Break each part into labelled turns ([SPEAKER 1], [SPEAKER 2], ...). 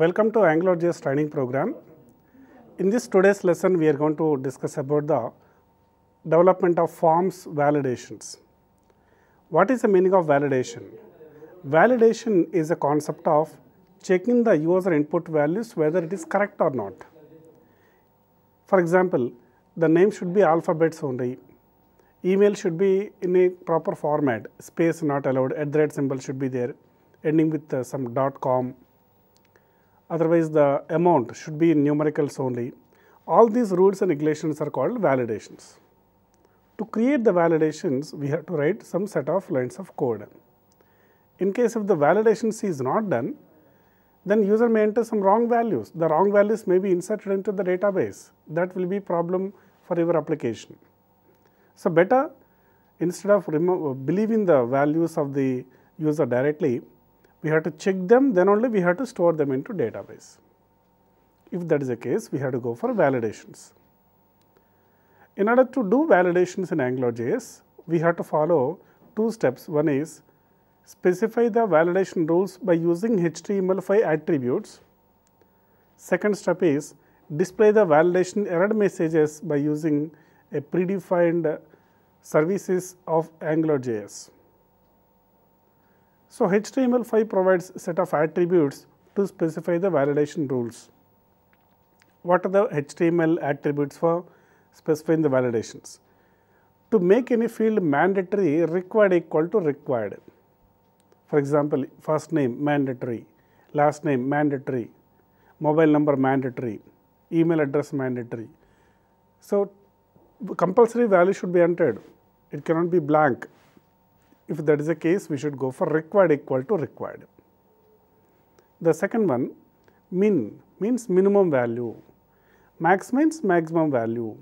[SPEAKER 1] Welcome to AngularJS training program. In this today's lesson, we are going to discuss about the development of forms validations. What is the meaning of validation? Validation is a concept of checking the user input values whether it is correct or not. For example, the name should be alphabets only. Email should be in a proper format, space not allowed, @ symbol should be there, ending with some .com. Otherwise, the amount should be in numericals only. All these rules and regulations are called validations. To create the validations, we have to write some set of lines of code. In case if the validations is not done, then user may enter some wrong values. The wrong values may be inserted into the database. That will be problem for your application. So better, instead of believing the values of the user directly, we have to check them, then only we have to store them into database. If that is the case, we have to go for validations. In order to do validations in AngularJS, we have to follow two steps. One is specify the validation rules by using HTML5 attributes. Second step is display the validation error messages by using a predefined services of AngularJS. So HTML5 provides a set of attributes to specify the validation rules. What are the HTML attributes for specifying the validations? To make any field mandatory, required equal to required. For example, first name mandatory, last name mandatory, mobile number mandatory, email address mandatory. So compulsory value should be entered. It cannot be blank. If that is the case, we should go for required equal to required. The second one, min means minimum value, max means maximum value,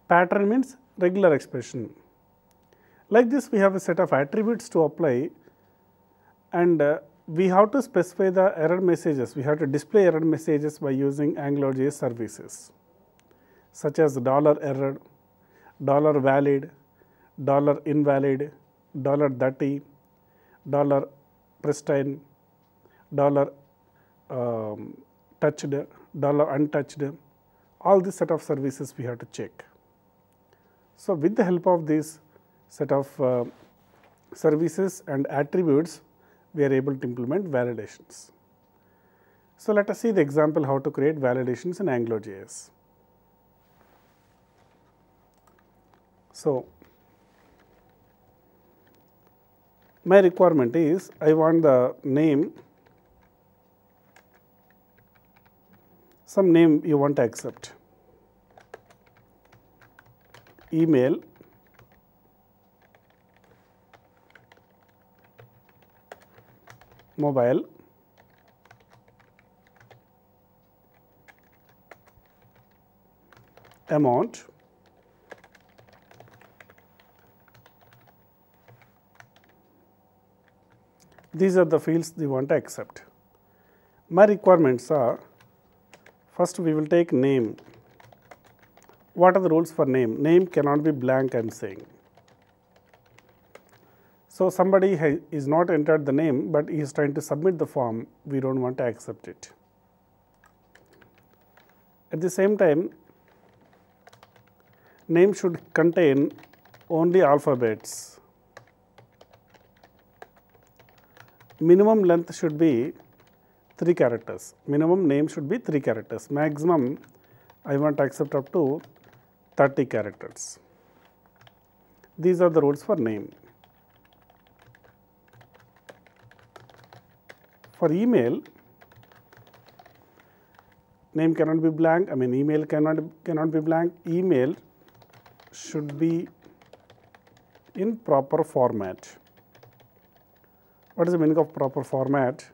[SPEAKER 1] pattern means regular expression. Like this, we have a set of attributes to apply, and we have to specify the error messages. We have to display error messages by using AngularJS services, such as $error, $valid, $invalid, $dirty, $pristine, touched, untouched. All this set of services we have to check. So with the help of this set of services and attributes, we are able to implement validations. So let us see the example how to create validations in AngularJS. So my requirement is I want the name, some name you want to accept, email, mobile, amount, these are the fields we want to accept. My requirements are, first we will take name. What are the rules for name? Name cannot be blank, I am saying. So somebody is not entered the name, but he is trying to submit the form, we don't want to accept it. At the same time, name should contain only alphabets. Minimum length should be 3 characters. Minimum name should be 3 characters. Maximum, I want to accept up to 30 characters. These are the rules for name. For email, name cannot be blank. Email cannot be blank. Email should be in proper format. What is the meaning of proper format?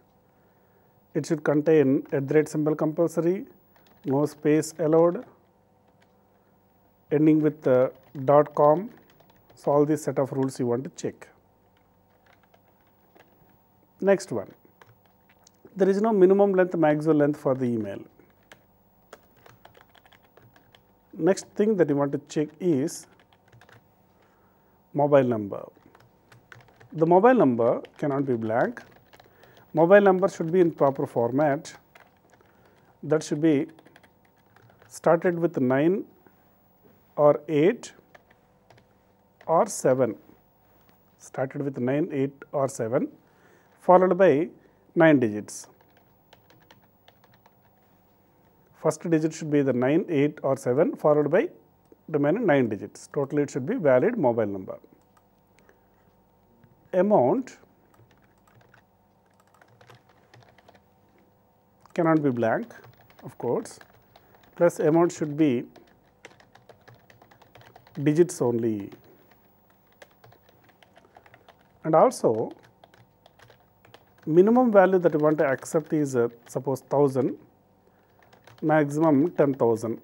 [SPEAKER 1] It should contain @ symbol compulsory, no space allowed, ending with .com. So all these set of rules you want to check. Next one, there is no minimum length, maximum length for the email. Next thing that you want to check is mobile number. The mobile number cannot be blank. Mobile number should be in proper format. that should be started with 9 or 8 or 7, started with 9, 8 or 7 followed by 9 digits. First digit should be the 9, 8 or 7 followed by remaining 9 digits. Totally it should be valid mobile number. Amount cannot be blank, of course, plus amount should be digits only. And also minimum value that you want to accept is suppose 1000, maximum 10,000.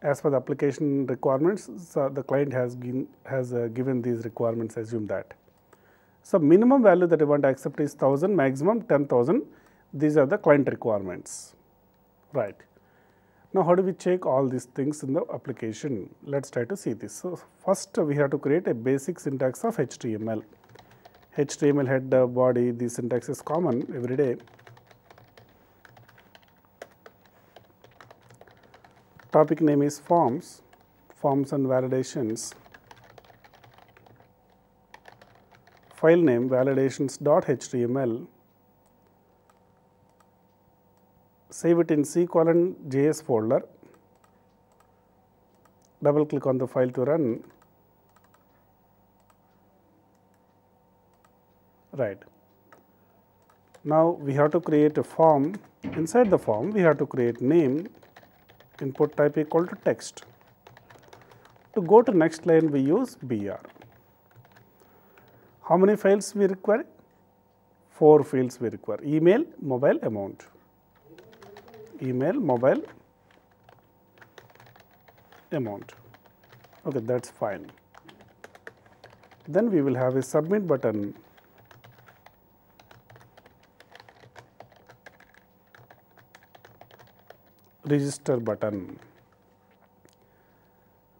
[SPEAKER 1] As per the application requirements, the client has given these requirements, assume that. So, minimum value that you want to accept is 1000, maximum 10,000. These are the client requirements, right. Now, how do we check all these things in the application? Let us try to see this. So, first we have to create a basic syntax of HTML. HTML header, body, this syntax is common every day. Topic name is forms, forms and validations. File name validations.html. Save it in C:/JS folder. Double click on the file to run. Right. Now we have to create a form. Inside the form we have to create name, input type equal to text. To go to next line we use BR. How many fields we require? 4 fields we require: email, mobile, amount. Email, mobile, amount. Okay, that's fine. Then we will have a submit button. Register button.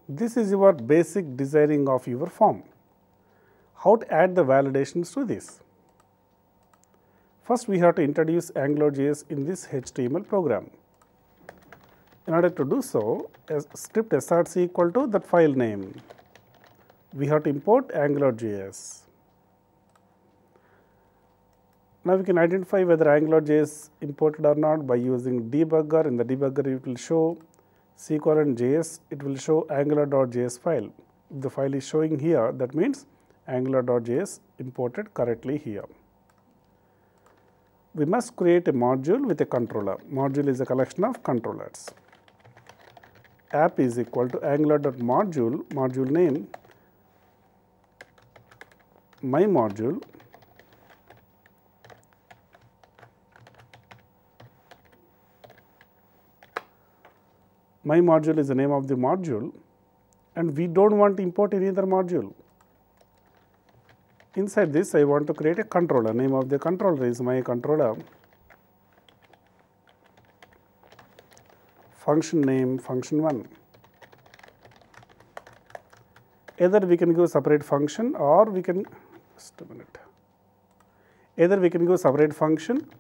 [SPEAKER 1] This is your basic designing of your form. How to add the validations to this? First, we have to introduce AngularJS in this HTML program. In order to do so, script src equal to that file name. We have to import AngularJS. Now, we can identify whether AngularJS imported or not by using debugger. In the debugger, it will show C:/JS, it will show angular.js file. If the file is showing here, that means angular.js imported correctly here. We must create a module with a controller. Module is a collection of controllers. App is equal to angular.module, module name, my module, my module is the name of the module, and we don't want to import any other module. Inside this, I want to create a controller. Name of the controller is my controller. Function name function1. Either we can give separate function or we can, just a minute. Either we can give separate function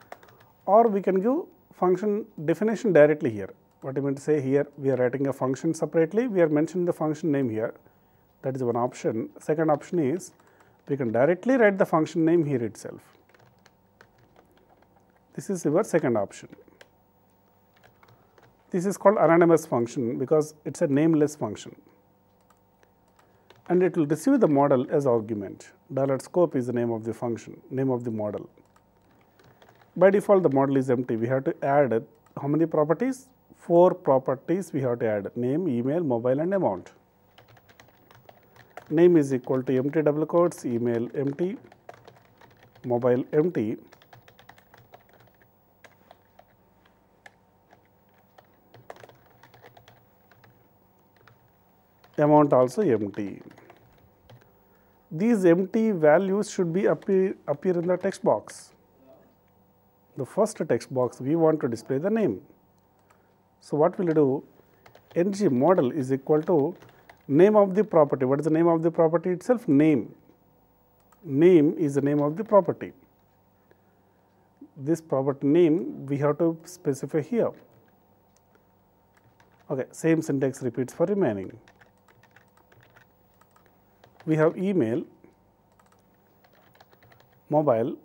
[SPEAKER 1] or we can give function definition directly here. What I meant to say here, we are writing a function separately, we are mentioning the function name here. That is one option. Second option is, we can directly write the function name here itself. This is your second option. This is called randomized function because it is a nameless function, and it will receive the model as argument. $scope is the name of the function, name of the model. By default, the model is empty. We have to add how many properties? 4 properties we have to add: name, email, mobile, and amount. Name is equal to empty double quotes, email empty, mobile empty, amount also empty. These empty values should be appear in the text box. The first text box we want to display the name. So what will you do? ng model is equal to name of the property. What is the name of the property itself? Name. Name is the name of the property. this property name we have to specify here. Okay, same syntax repeats for remaining. We have email, mobile,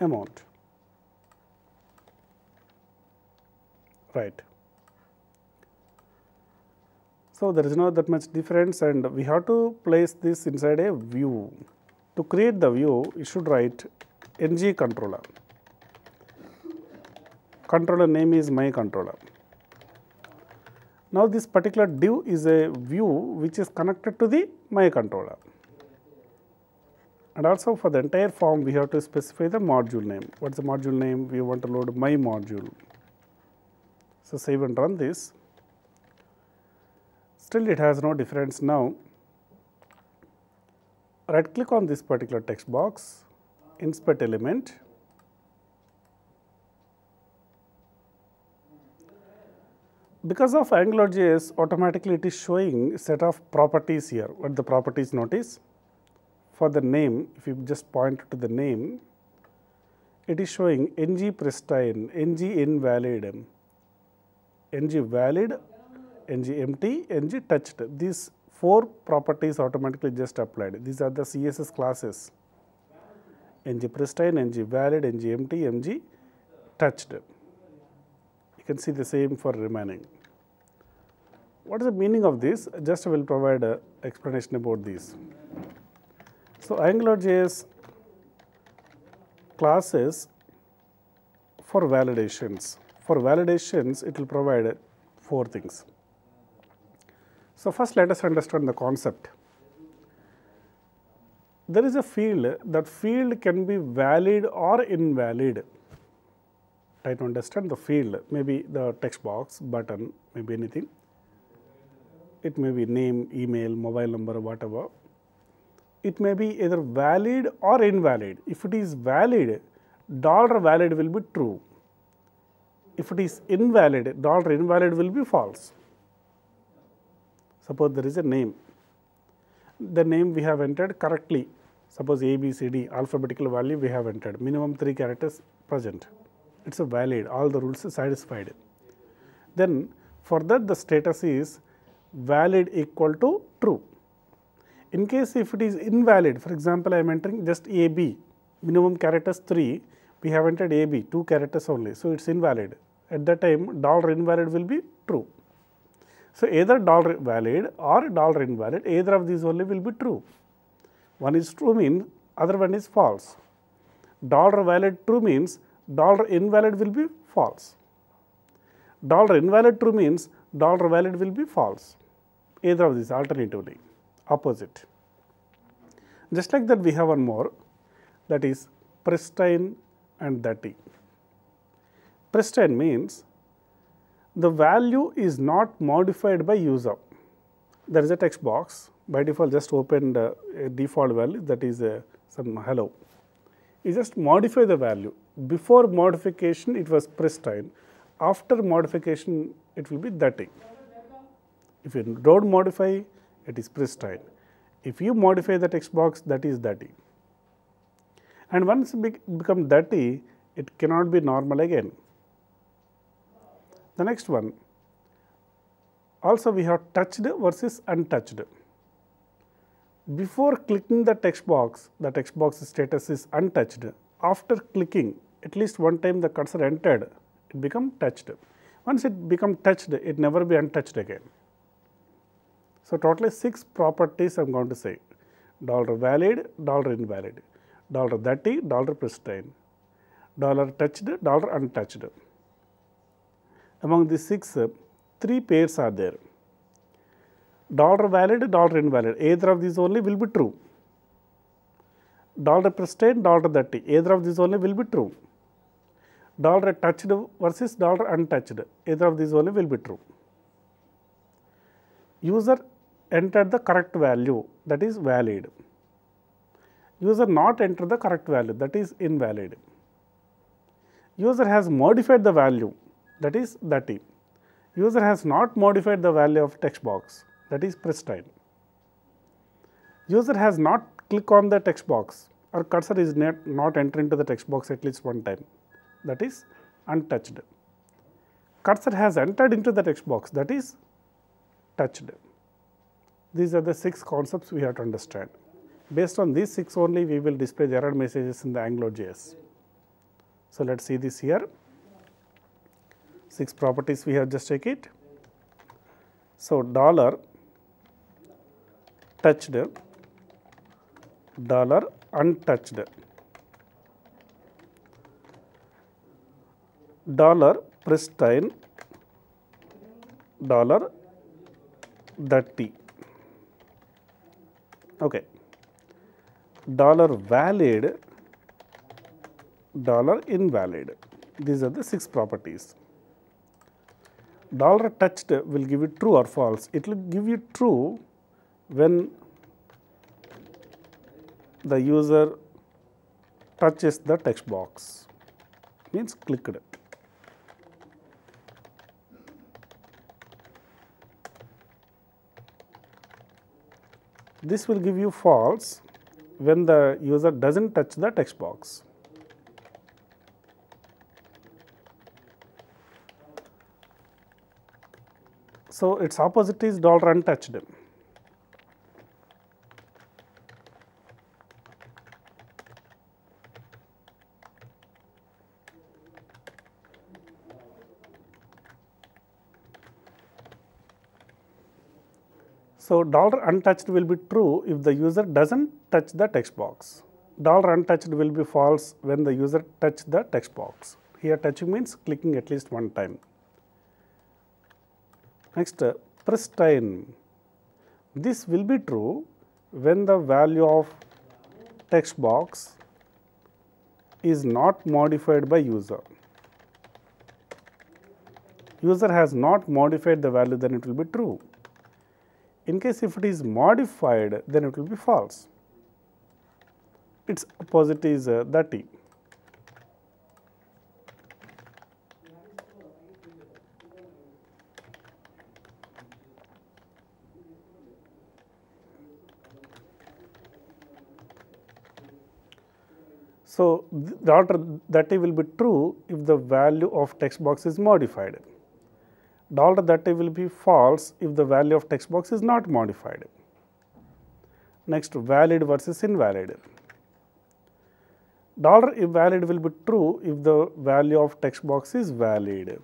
[SPEAKER 1] amount, right. So, there is not that much difference, and we have to place this inside a view. To create the view, you should write ng controller. Controller name is my controller. Now, this particular div is a view which is connected to the my controller. And also for the entire form, we have to specify the module name. What is the module name? We want to load my module. So, save and run this. Still it has no difference now. Right click on this particular text box, inspect element. Because of AngularJS, automatically it is showing a set of properties here. What the properties notice? For the name, if you just point to the name, it is showing ng pristine, ng invalid, ng valid, ng empty, ng touched. These 4 properties automatically just applied. These are the CSS classes: ng pristine, ng valid, ng empty, ng touched. You can see the same for remaining. What is the meaning of this? Just I will provide an explanation about this. So, AngularJS classes for validations. For validations, it will provide 4 things. So, first let us understand the concept. There is a field, that field can be valid or invalid. Try to understand the field, maybe the text box, button, maybe anything. It may be name, email, mobile number, whatever. It may be either valid or invalid. If it is valid, $valid will be true. If it is invalid, $invalid will be false. Suppose there is a name. The name we have entered correctly. Suppose A, B, C, D, alphabetical value we have entered. Minimum 3 characters present. It is a valid, all the rules are satisfied. Then for that the status is valid equal to true. In case if it is invalid, for example, I am entering just AB, minimum characters 3, we have entered AB, 2 characters only. So, it is invalid. At that time, $invalid will be true. So, either $valid or $invalid, either of these only will be true. One is true means other one is false. $valid true means $invalid will be false. $invalid true means $valid will be false. Either of these alternatively, opposite. Just like that we have one more, that is pristine and dirty. Pristine means the value is not modified by user. There is a text box, by default just opened a default value, that is some hello. You just modify the value. Before modification it was pristine, after modification it will be dirty. If you don't modify, it is pristine. If you modify the text box, that is dirty. And once it becomes dirty, it cannot be normal again. The next one, also we have touched versus untouched. Before clicking the text box status is untouched. After clicking, at least one time the cursor entered, it becomes touched. Once it becomes touched, it never be untouched again. So, totally 6 properties I am going to say: $valid, $invalid, $dirty, $pristine, $touched, $untouched. Among these 6, 3 pairs are there. $valid, $invalid, either of these only will be true. $pristine, $dirty, either of these only will be true. $touched versus $untouched, either of these only will be true. User entered the correct value, that is valid. User not entered the correct value, that is invalid. User has modified the value, that is dirty. User has not modified the value of text box, that is pristine. User has not clicked on the text box, or cursor is not entering into the text box at least one time, that is untouched. Cursor has entered into the text box, that is touched. These are the 6 concepts we have to understand. Based on these 6 only, we will display the error messages in the AngularJS. So, let us see this here. 6 properties we have just take it. So, dollar touched, dollar untouched, dollar pristine, dollar dirty. Okay. Dollar valid, dollar invalid. These are the 6 properties. Dollar touched will give you true or false. It will give you true when the user touches the text box, means clicked. This will give you false when the user does not touch the text box. So, its opposite is dollar untouched. So, dollar untouched will be true if the user does not touch the text box. Dollar untouched will be false when the user touch the text box. Here touching means clicking at least one time. Next, pristine. This will be true when the value of text box is not modified by user. User has not modified the value, then it will be true. In case if it is modified, then it will be false. Its opposite is dirty. So, dollar dirty will be true if the value of text box is modified. Dollar dirty will be false if the value of text box is not modified. Next, valid versus invalid. Dollar invalid will be true if the value of text box is valid.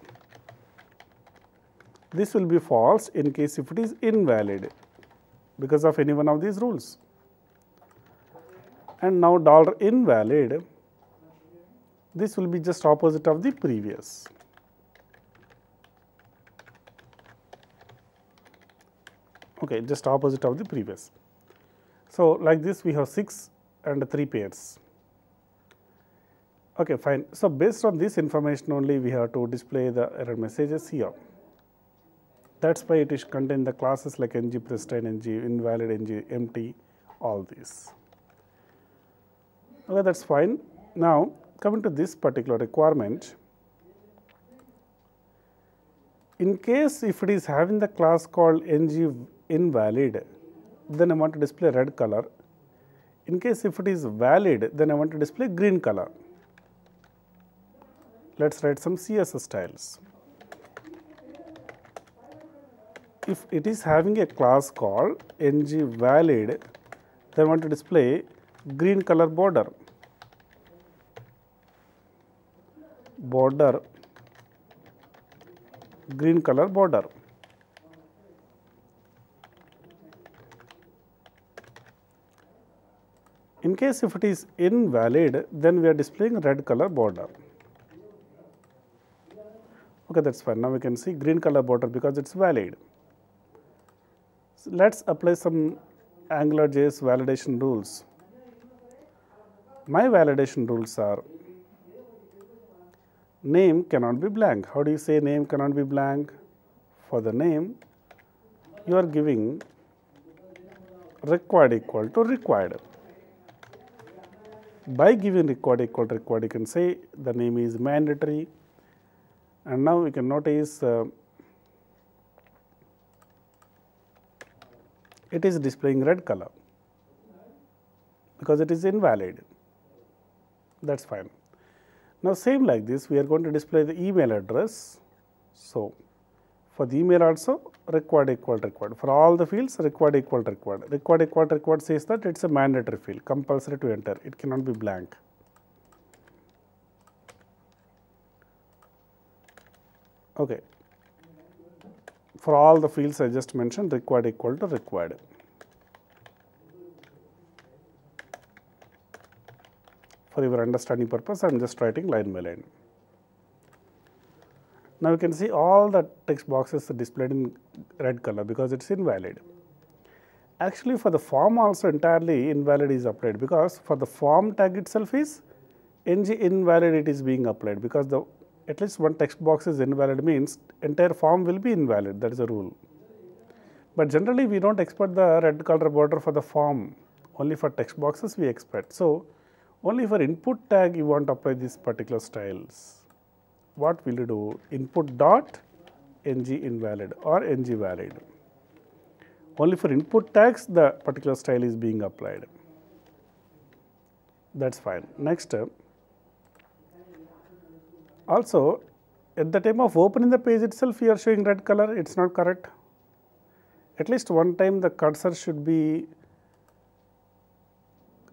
[SPEAKER 1] This will be false in case if it is invalid because of any one of these rules. And now dollar invalid, this will be just opposite of the previous. Okay, just opposite of the previous. So, like this we have 6 and 3 pairs. Okay, fine. So, based on this information only we have to display the error messages here. That is why it is contained the classes like ng pristine, ng invalid, ng empty, all these. Okay, that is fine. Now, coming to this particular requirement, in case if it is having the class called ng invalid, then I want to display red color. In case if it is valid, then I want to display green color. Let us write some CSS styles. If it is having a class called ng valid, then I want to display green color border. Green color border. In case if it is invalid, then we are displaying red color border. Okay, that is fine. Now we can see green color border because it is valid. So, let us apply some AngularJS validation rules. My validation rules are: name cannot be blank. How do you say name cannot be blank? For the name, you are giving required equal to required. By giving required equal to required, you can say the name is mandatory. And now we can notice it is displaying red color because it is invalid. that is fine. Now, same like this we are going to display the email address. So, for the email also required equal required, for all the fields required equal required says that it is a mandatory field, compulsory to enter, it cannot be blank. Okay. For all the fields I just mentioned, required equal to required. For your understanding purpose, I am just writing line by line. Now, you can see all the text boxes are displayed in red color because it is invalid. Actually, for the form also entirely invalid is applied, because for the form tag itself is ng invalid, it is being applied, because the at least one text box is invalid means entire form will be invalid, that is a rule. But generally we do not expect the red color border for the form, only for text boxes we expect. So, only for input tag you want to apply these particular styles. What will you do? Input dot ng invalid or ng valid. Only for input tags the particular style is being applied. That is fine. Next, also at the time of opening the page itself you are showing red color, it is not correct. At least one time the cursor should be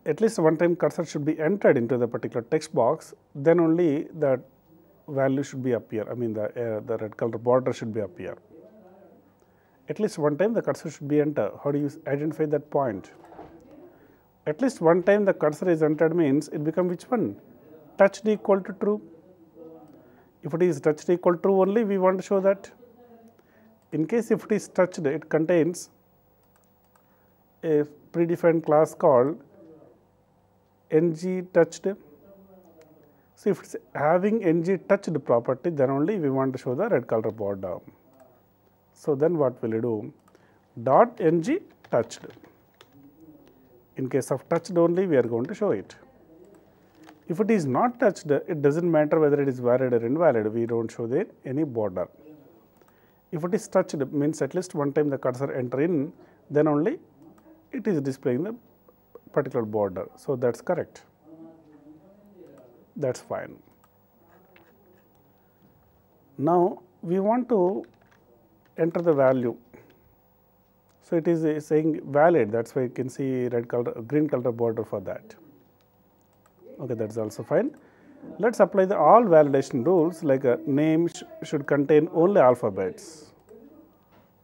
[SPEAKER 1] entered into the particular text box, then only the value should be appear, I mean the red color border should be appear. At least one time the cursor should be entered. How do you identify that point? At least one time the cursor is entered means it becomes which one? Touched equal to true. If it is touched equal to true only, we want to show that. In case if it is touched, it contains a predefined class called ng touched. So, if it is having ng touched property, then only we want to show the red color border. So, then what will you do? Dot ng touched. In case of touched only, we are going to show it. If it is not touched, it does not matter whether it is valid or invalid, we do not show there any border. If it is touched means at least one time the cursor enter in, then only it is displaying the particular border. So, that is correct, that is fine. Now, we want to enter the value. So, it is saying valid, that is why you can see red color, green color border for that. Okay, that is also fine. Let us apply the all validation rules, like a name should contain only alphabets.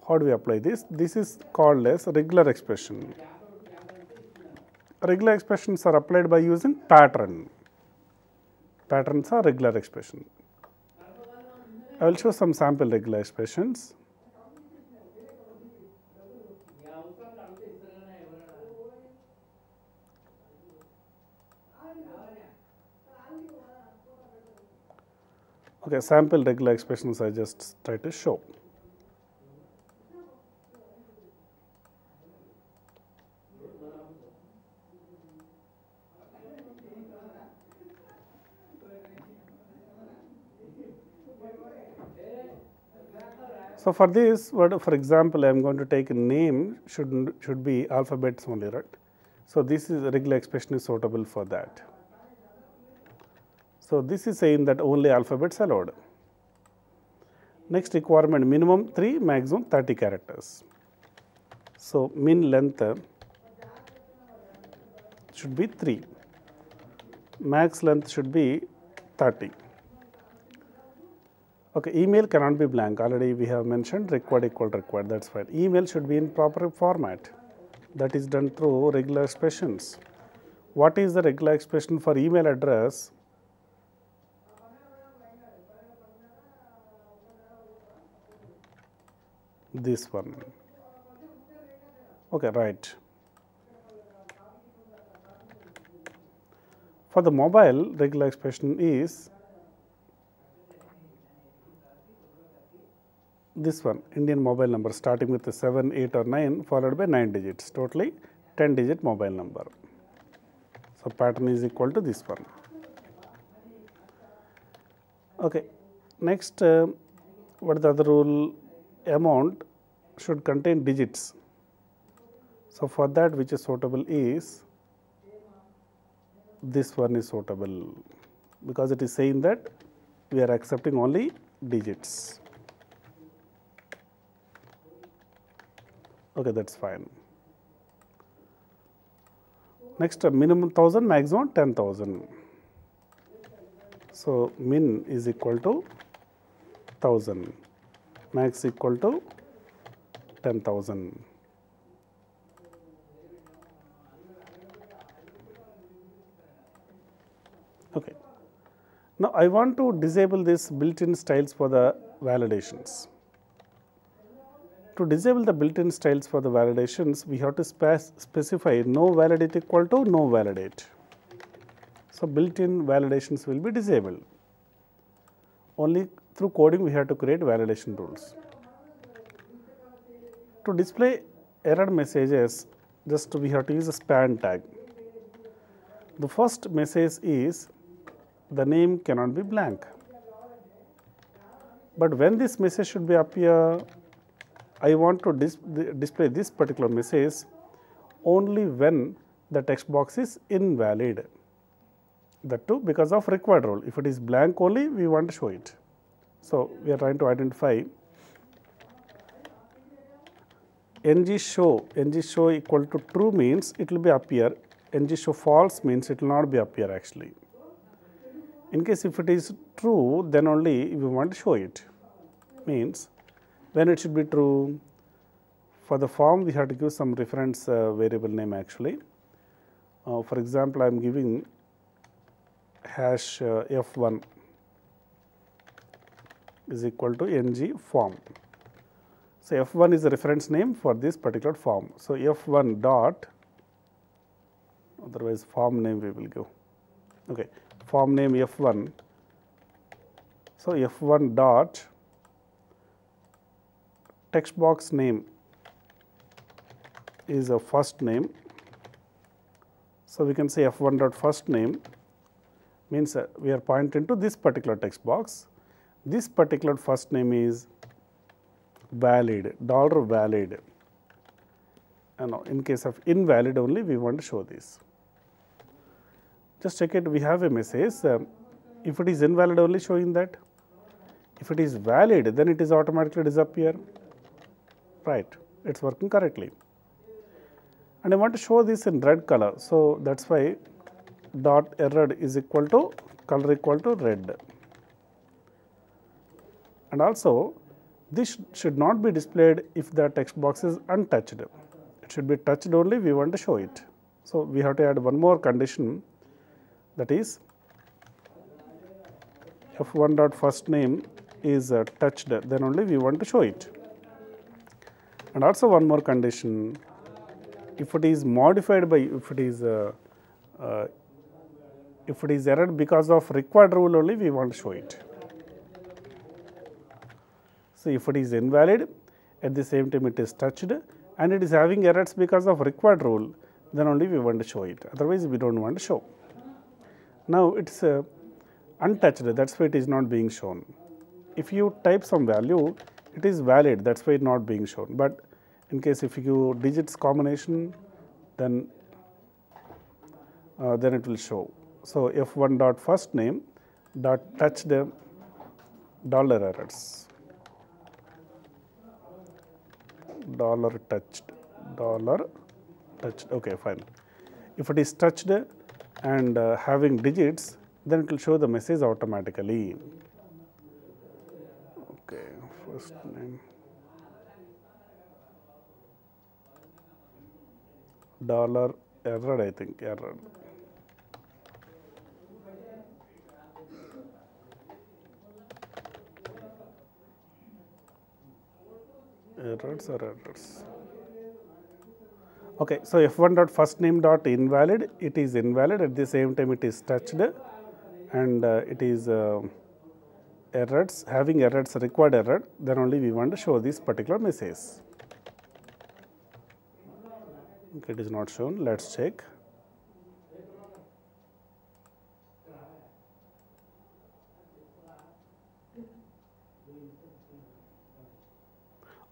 [SPEAKER 1] How do we apply this? This is called as regular expression. Regular expressions are applied by using pattern. Patterns are regular expression. I will show some sample regular expressions. Okay, sample regular expressions I just try to show. So, for this, for example, I am going to take a name should be alphabets only, right. So, this is a regular expression is suitable for that. So, this is saying that only alphabets allowed. Next requirement, minimum 3, maximum 30 characters. So, min length should be 3, max length should be 30. Okay, email cannot be blank, already we have mentioned required equal required, that is fine. Email should be in proper format, that is done through regular expressions. What is the regular expression for email address? This one. Okay, right. For the mobile, regular expression is this one, Indian mobile number starting with 7, 8 or 9 followed by 9 digits, totally 10 digit mobile number. So, pattern is equal to this one. Okay. Next, what is the other rule? Amount should contain digits. So, for that which is suitable is this one is suitable, because it is saying that we are accepting only digits. Okay, that is fine. Next, minimum 1000, maximum 10,000. So, min is equal to 1000, max equal to 10,000. Okay. Now, I want to disable this built-in styles for the validations. To disable the built-in styles for the validations, we have to specify no validate equal to no validate. So, built-in validations will be disabled. Only through coding we have to create validation rules. To display error messages, just we have to use a span tag. The first message is the name cannot be blank. But when this message should be appear, I want to display this particular message only when the text box is invalid. That too because of required rule. If it is blank only, we want to show it. So, we are trying to identify ng show equal to true means it will be appear, ng show false means it will not be appear actually. In case if it is true, then only we want to show it. Means when it should be true, for the form we have to give some reference variable name actually. For example, I am giving hash f1 is equal to ng form. So, f1 is a reference name for this particular form. So, f1 dot, otherwise form name we will give. Okay, form name f1. So, f1 dot text box name is a first name. So, we can say f1 dot first name means we are pointing to this particular text box. This particular first name is valid, $valid, and in case of invalid only we want to show this. Just check it, we have a message, if it is invalid only showing that, if it is valid then it is automatically disappear, right, it is working correctly. And I want to show this in red color, so that is why dot error is equal to color equal to red. And also this should not be displayed if the text box is untouched. It should be touched only, we want to show it. So, we have to add one more condition, that is f1 dot first name is touched, then only we want to show it. And also one more condition, if it is modified by, if it is error because of required rule only, we want to show it. So, if it is invalid, at the same time it is touched and it is having errors because of required rule, then only we want to show it, otherwise we do not want to show. Now, it is untouched, that is why it is not being shown. If you type some value, it is valid, that is why it is not being shown, but in case if you digits combination, then it will show. So, f1 dot first name dot touched dollar errors. Dollar touched, okay, fine. If it is touched and having digits, then it will show the message automatically. Okay, first name, dollar error, I think, error. Errors or errors. Okay, so f1 dot first name dot invalid, it is invalid, at the same time it is touched and it is errors, having errors, required error, then only we want to show this particular message. Okay, it is not shown, let us check.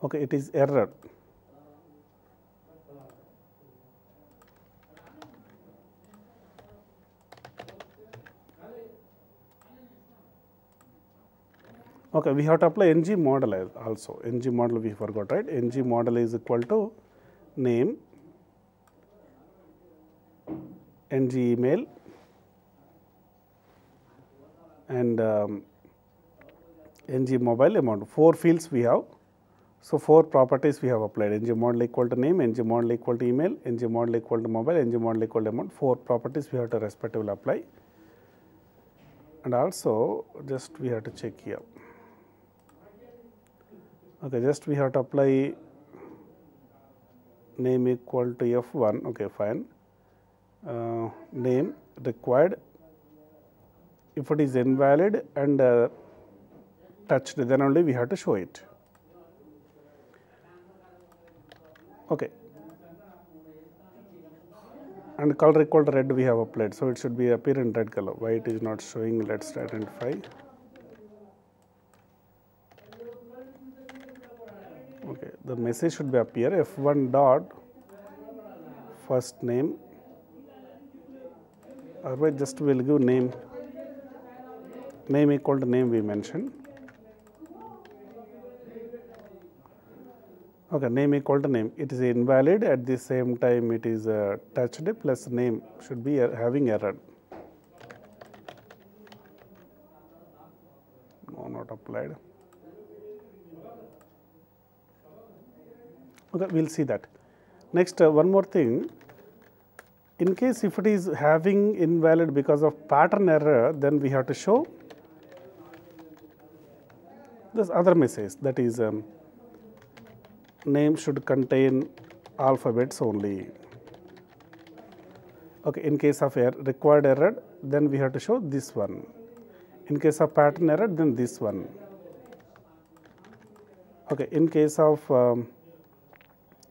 [SPEAKER 1] Okay, it is error. Okay, we have to apply ng model also. Ng model we forgot, right? Ng model is equal to name, ng email, and ng mobile amount. 4 fields we have. So 4 properties we have applied. Ng model equal to name, ng model equal to email, ng model equal to mobile, ng model equal to amount. 4 properties we have to respectively apply. And also just we have to check here. Okay, just we have to apply name equal to F1. Okay, fine. Name required. If it is invalid and touched, then only we have to show it. Okay. And color equal to red we have applied, so it should be appear in red color. Why it is not showing? Let's identify. Okay, the message should be appear F1 dot first name. Otherwise, just we will give name. Name equal to name we mentioned. Okay, name equal to name. It is invalid, at the same time it is touched, plus name should be having error. No, not applied. Okay, we will see that. Next, one more thing. In case if it is having invalid because of pattern error, then we have to show this other message, that is name should contain alphabets only. Okay, in case of required error, then we have to show this one. In case of pattern error, then this one. Okay, in case of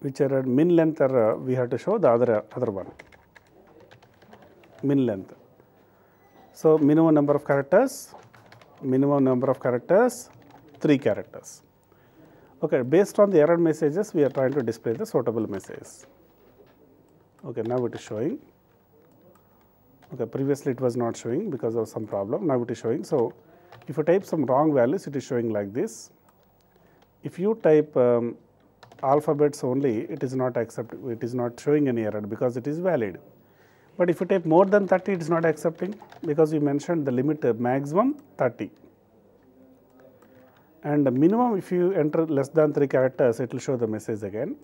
[SPEAKER 1] which error, min length error, we have to show the other one, min length. So minimum number of characters, 3 characters. Okay, based on the error messages, we are trying to display the suitable message. Okay, now it is showing. Okay, previously it was not showing because of some problem. Now it is showing. So if you type some wrong values, it is showing like this. If you type alphabets only, it is not accepted. It is not showing any error because it is valid. But if you type more than 30, it is not accepting because we mentioned the limit maximum 30. And the minimum, if you enter less than 3 characters, it will show the message again.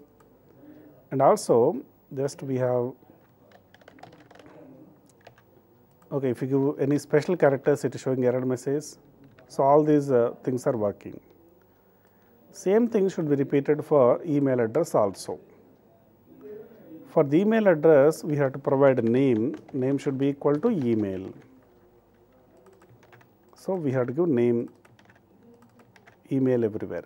[SPEAKER 1] And also, just we have, okay, if you give any special characters, it is showing error message. So all these things are working. Same thing should be repeated for email address also. For the email address, we have to provide a name. Name should be equal to email. So we have to give name, email everywhere.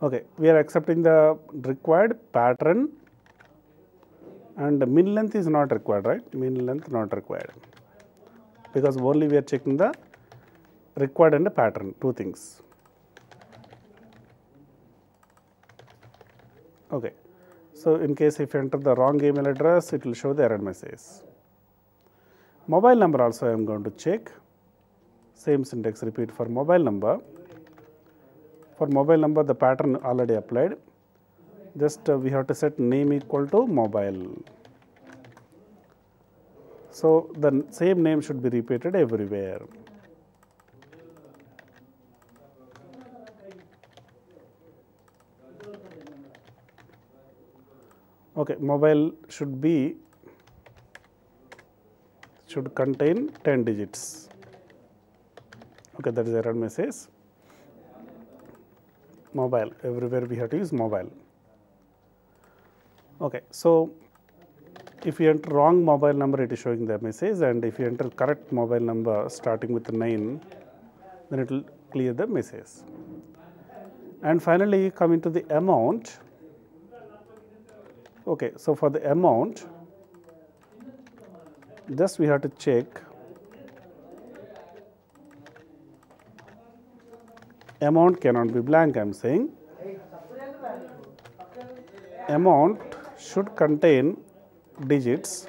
[SPEAKER 1] Okay, we are accepting the required pattern, and min length is not required, right? Min length not required, because only we are checking the required and the pattern, 2 things. Okay, so in case if you enter the wrong email address, it will show the error message. Mobile number also I am going to check. Same syntax repeat for mobile number. For mobile number, the pattern already applied. Just we have to set name equal to mobile. So the same name should be repeated everywhere. Okay, mobile should contain 10 digits. Okay, that is error message. Mobile, everywhere we have to use mobile. Okay, so if you enter wrong mobile number, it is showing the message, and if you enter correct mobile number starting with 9, then it will clear the message. And finally, coming to the amount. Okay, so for the amount, just we have to check amount cannot be blank, I am saying. Amount should contain digits,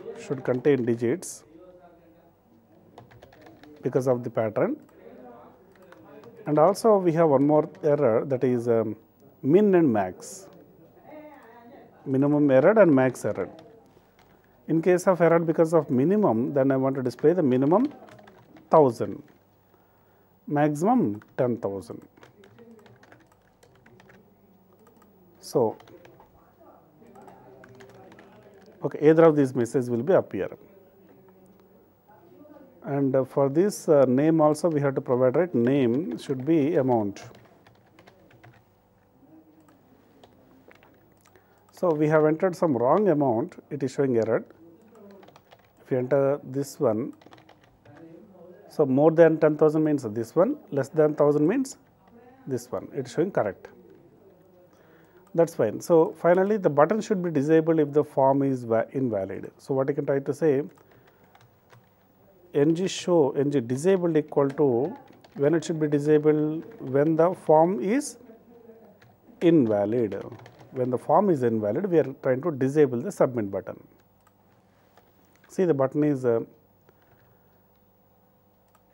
[SPEAKER 1] because of the pattern. And also we have one more error, that is min and max, minimum error and max error. In case of error because of minimum, then I want to display the minimum 1000, maximum 10,000. So, okay, either of these messages will be appear. And for this name also we have to provide, right, name should be amount. So, we have entered some wrong amount, it is showing error. If you enter this one, so more than 10,000 means this one, less than 1,000 means this one, it is showing correct. That is fine. So, finally, the button should be disabled if the form is invalid. So, what I can try to say, ng disabled equal to, when it should be disabled, when the form is invalid. When the form is invalid, we are trying to disable the submit button. See, the button is okay,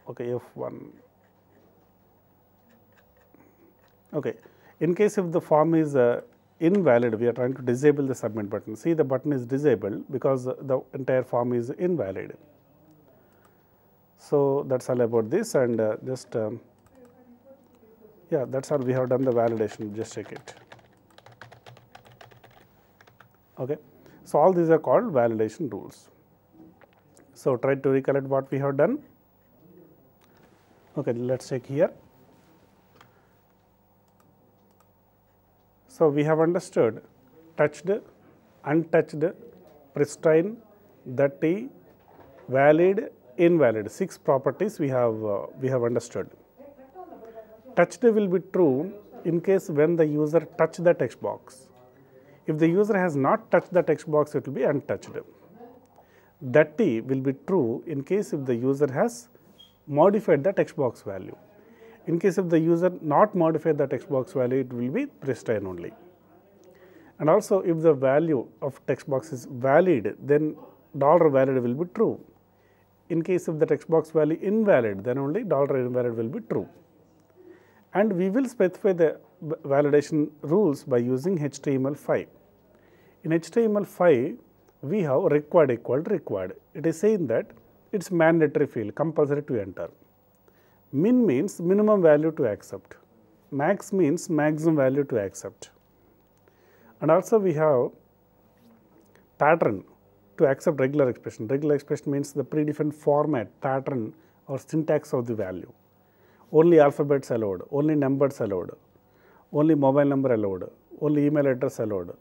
[SPEAKER 1] F1. Okay. In case if the form is invalid, we are trying to disable the submit button. See, the button is disabled because the entire form is invalid. So, that is all about this, and just yeah, that is all. We have done the validation, just check it. Okay. So, all these are called validation rules. So, try to recollect what we have done. Okay, let us check here. So, we have understood touched, untouched, pristine, dirty, valid, invalid, 6 properties we have understood. Touched will be true in case when the user touch the text box. If the user has not touched the text box, it will be untouched. Dirty will be true in case if the user has modified the text box value. In case if the user not modified the text box value, it will be pristine only. And also if the value of text box is valid, then $valid will be true. In case of the text box value invalid, then only $invalid will be true. And we will specify the validation rules by using HTML5. In HTML5, we have required equal to required. It is saying that it is mandatory field, compulsory to enter. Min means minimum value to accept. Max means maximum value to accept. And also we have pattern to accept regular expression. Regular expression means the predefined format, pattern or syntax of the value. Only alphabets allowed, only numbers allowed, only mobile number allowed, only email address allowed.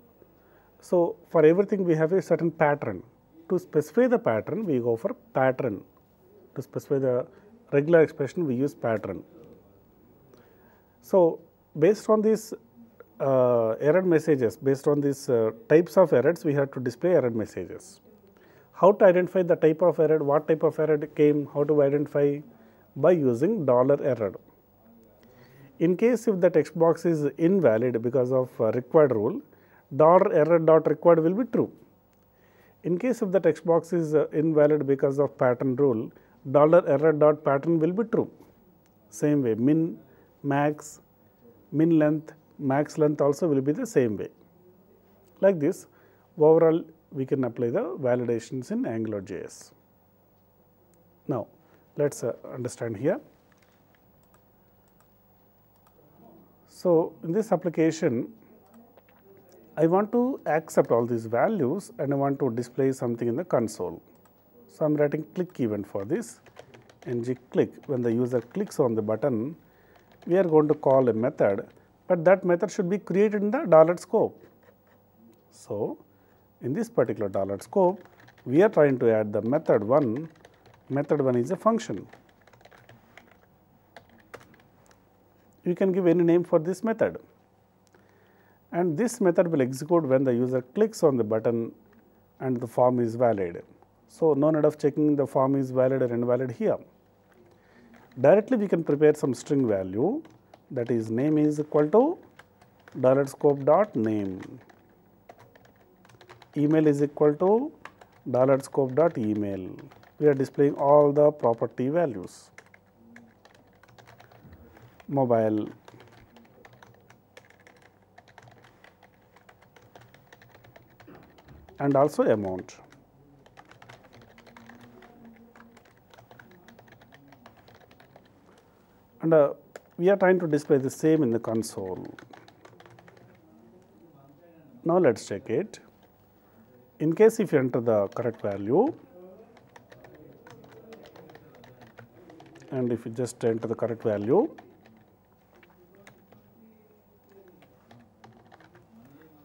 [SPEAKER 1] So, for everything we have a certain pattern. To specify the pattern, we go for pattern. To specify the regular expression, we use pattern. So, based on these error messages, based on these types of errors, we have to display error messages. How to identify the type of error, what type of error came, how to identify? By using $error. In case if the text box is invalid because of required rule, $error.required will be true. In case if the text box is invalid because of pattern rule, $error.pattern will be true. Same way, min, max, min length, max length also will be the same way. Like this, overall we can apply the validations in AngularJS. Now, let us understand here. So, in this application, I want to accept all these values and I want to display something in the console. So, I am writing click event for this, ng click. When the user clicks on the button, we are going to call a method, but that method should be created in the $scope. So, in this particular $scope, we are trying to add the method 1. Method 1 is a function. You can give any name for this method. And this method will execute when the user clicks on the button and the form is valid. So, no need of checking the form is valid or invalid here. Directly we can prepare some string value, that is name is equal to $scope.name. Email is equal to $scope.email. We are displaying all the property values. mobile, and also amount. And we are trying to display the same in the console. Now let us check it. In case if you enter the correct value, and if you just enter the correct value,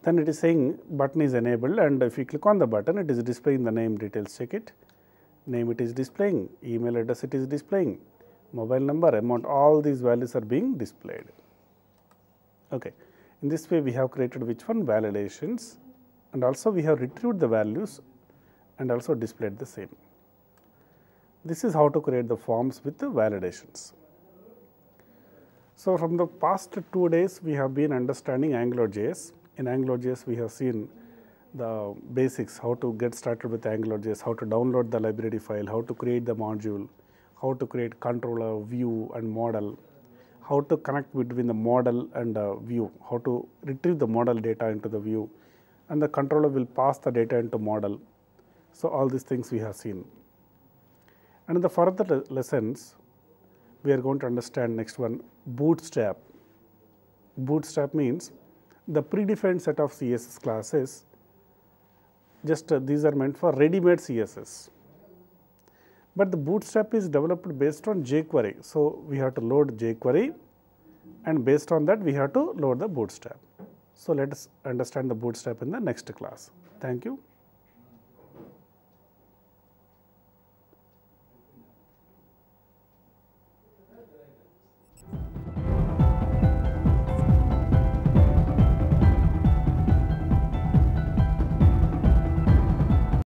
[SPEAKER 1] then it is saying button is enabled, and if you click on the button, it is displaying the name details. Check it. Name it is displaying, email address it is displaying, mobile number, amount, all these values are being displayed. Okay. In this way, we have created which one? Validations, and also we have retrieved the values and also displayed the same. This is how to create the forms with the validations. So, from the past 2 days, we have been understanding AngularJS. In AngularJS, we have seen the basics, how to get started with AngularJS, how to download the library file, how to create the module, how to create controller, view and model, how to connect between the model and view, how to retrieve the model data into the view, and the controller will pass the data into model. So, all these things we have seen. And in the further lessons, we are going to understand next one, Bootstrap. Bootstrap means the predefined set of CSS classes, just these are meant for ready-made CSS. But the Bootstrap is developed based on jQuery. So, we have to load jQuery, and based on that we have to load the Bootstrap. So, let us understand the Bootstrap in the next class. Thank you.